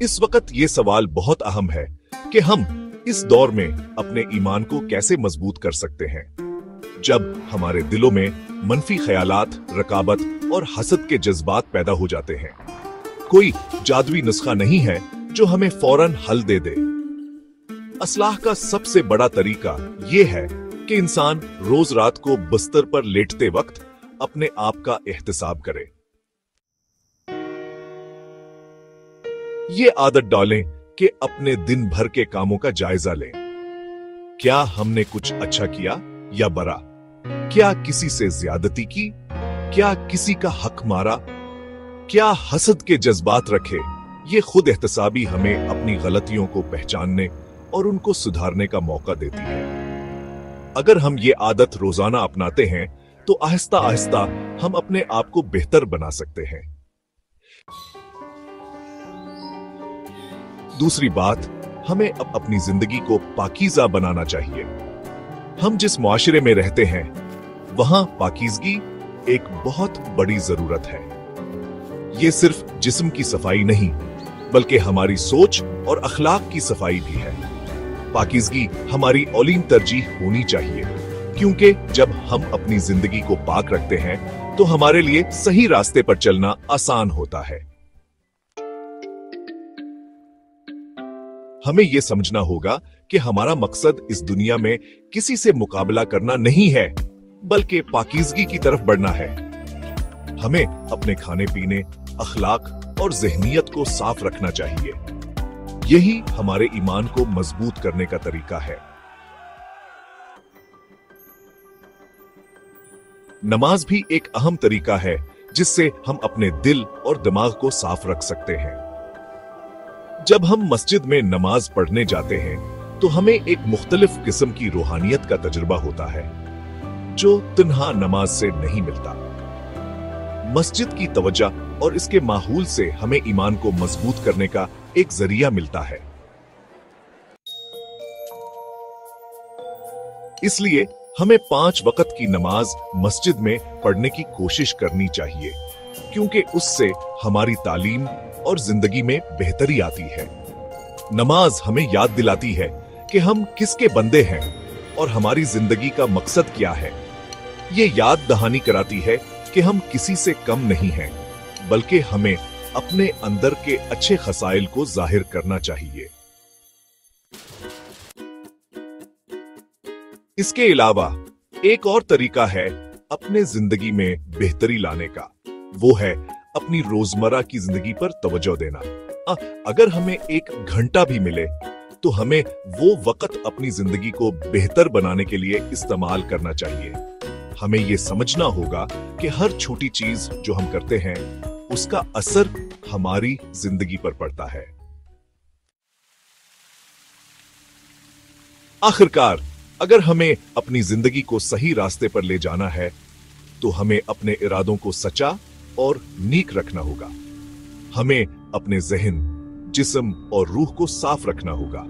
इस वक्त ये सवाल बहुत अहम है कि हम इस दौर में अपने ईमान को कैसे मजबूत कर सकते हैं, जब हमारे दिलों में मनफी ख्यालात, रकाबत और हसद के जज्बात पैदा हो जाते हैं। कोई जादुई नुस्खा नहीं है जो हमें फौरन हल दे दे। असलाह का सबसे बड़ा तरीका यह है कि इंसान रोज रात को बिस्तर पर लेटते वक्त अपने आप का एहतिसाब करे। ये आदत डालें कि अपने दिन भर के कामों का जायजा लें। क्या हमने कुछ अच्छा किया या बुरा? क्या किसी से ज्यादती की? क्या किसी का हक मारा? क्या हसद के जज्बात रखे? ये खुद एहतसाबी हमें अपनी गलतियों को पहचानने और उनको सुधारने का मौका देती है। अगर हम ये आदत रोजाना अपनाते हैं तो आहिस्ता आहिस्ता हम अपने आप को बेहतर बना सकते हैं। दूसरी बात, हमें अपनी जिंदगी को पाकीज़ा बनाना चाहिए। हम जिस मुआशरे में रहते हैं वहां पाकीज़गी एक बहुत बड़ी जरूरत है। ये सिर्फ जिस्म की सफाई नहीं बल्कि हमारी सोच और अखलाक की सफाई भी है। पाकीज़गी हमारी औलीन तरजीह होनी चाहिए, क्योंकि जब हम अपनी जिंदगी को पाक रखते हैं तो हमारे लिए सही रास्ते पर चलना आसान होता है। हमें यह समझना होगा कि हमारा मकसद इस दुनिया में किसी से मुकाबला करना नहीं है, बल्कि पाकीज़गी की तरफ बढ़ना है। हमें अपने खाने पीने, अखलाक और ज़हनियत को साफ रखना चाहिए। यही हमारे ईमान को मजबूत करने का तरीका है। नमाज भी एक अहम तरीका है जिससे हम अपने दिल और दिमाग को साफ रख सकते हैं। जब हम मस्जिद में नमाज पढ़ने जाते हैं तो हमें एक मुख्तलिफ किस्म की रूहानियत का तजुर्बा होता है जो तन्हा नमाज से नहीं मिलता। मस्जिद की तवज्जो और इसके माहौल से हमें ईमान को मजबूत करने का एक जरिया मिलता है। इसलिए हमें 5 वक्त की नमाज मस्जिद में पढ़ने की कोशिश करनी चाहिए, क्योंकि उससे हमारी तालीम और जिंदगी में बेहतरी आती है। नमाज हमें याद दिलाती है कि हम किसके बंदे हैं और हमारी जिंदगी का मकसद क्या है। ये याद दहानी कराती है कि हम किसी से कम नहीं हैं, बल्कि हमें अपने अंदर के अच्छे खसाइल को जाहिर करना चाहिए। इसके अलावा एक और तरीका है अपने जिंदगी में बेहतरी लाने का, वो है अपनी रोजमर्रा की जिंदगी पर तवज्जो देना। अगर हमें 1 घंटा भी मिले तो हमें वो वक्त अपनी जिंदगी को बेहतर बनाने के लिए इस्तेमाल करना चाहिए। हमें ये समझना होगा कि हर छोटी चीज जो हम करते हैं उसका असर हमारी जिंदगी पर पड़ता है। आखिरकार, अगर हमें अपनी जिंदगी को सही रास्ते पर ले जाना है तो हमें अपने इरादों को सच्चा और नीक रखना होगा। हमें अपने ज़हन, जिस्म और रूह को साफ रखना होगा।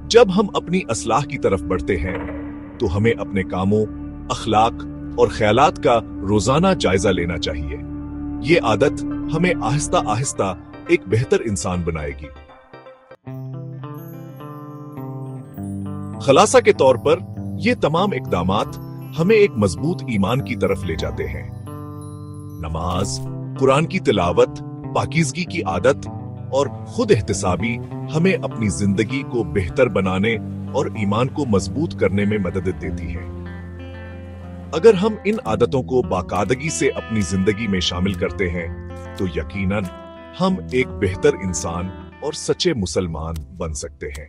जब हम अपनी असलाह की तरफ बढ़ते हैं तो हमें अपने कामों, अखलाक और ख्यालात का रोजाना जायजा लेना चाहिए। ये आदत हमें आहिस्ता आहिस्ता एक बेहतर इंसान बनाएगी। खलासा के तौर पर ये तमाम इकदामात हमें एक मजबूत ईमान की तरफ ले जाते हैं। नमाज, कुरान की तिलावत, पाकीज़गी की आदत और खुद एहतिसाबी हमें अपनी जिंदगी को बेहतर बनाने और ईमान को मजबूत करने में मदद देती है। अगर हम इन आदतों को बाकायदगी से अपनी जिंदगी में शामिल करते हैं तो यकीनन हम एक बेहतर इंसान और सच्चे मुसलमान बन सकते हैं।